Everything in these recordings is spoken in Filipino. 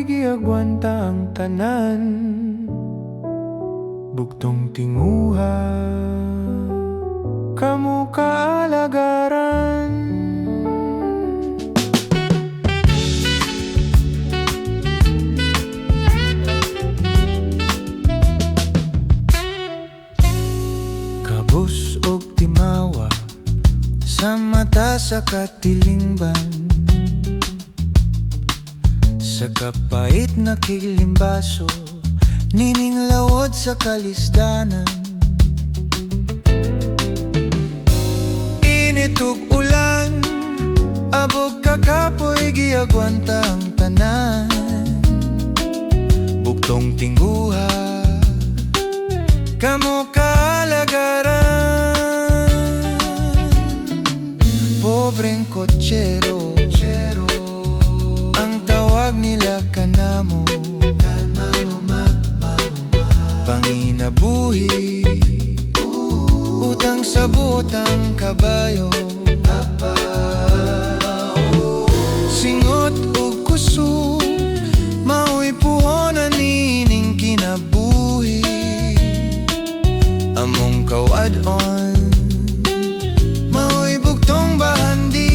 giagwanta ang tanan, bugtong tinguha, kamo kaalagaran. Kabus og timawa sa mata sa katilingban, sa kapait na kilimbaso, nining lawod sa kalisdanan. Init ug ulan, abog kakapoy giagwanta ang tanan, bugtong tingguha, kamo kaalagaran. Pobreng kotsero, ang tawag nila kanamo, panginabuhi, utang sa butang kabayo, singot ug kusog, mao'y puhonan nining kinabuhi, among kawad-on, mao'y bugtong bahandi.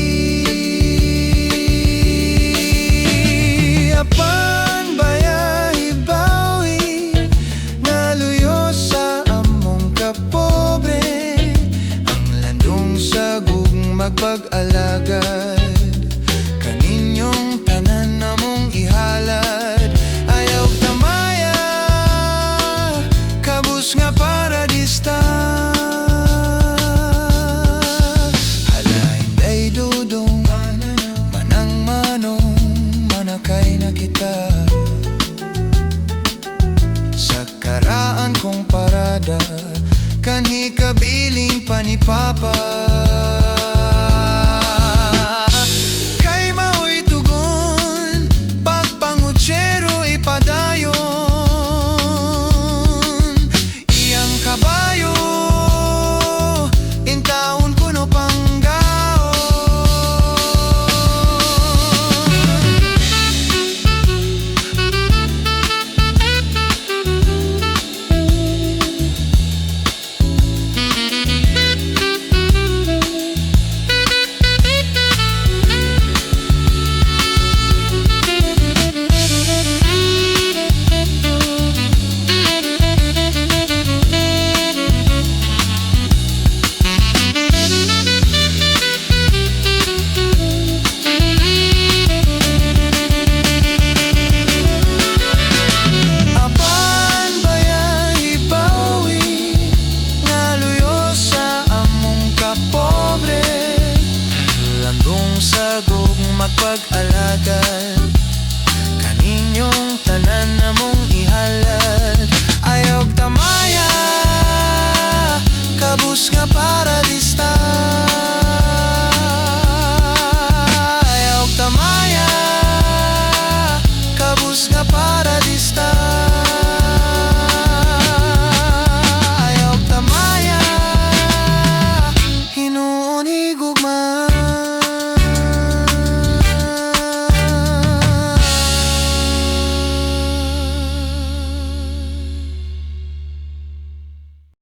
Apan bayahi bawi, naluyo sa among kapobre, ang landong sagug magpag-alagad, kaninyong tanan namong ihalad. Ayaw tamaya, kabus nga paradista, halain day dudong, manang manong manakay na kita. Sa karaan kong parada, kanhi kabiling panipapa,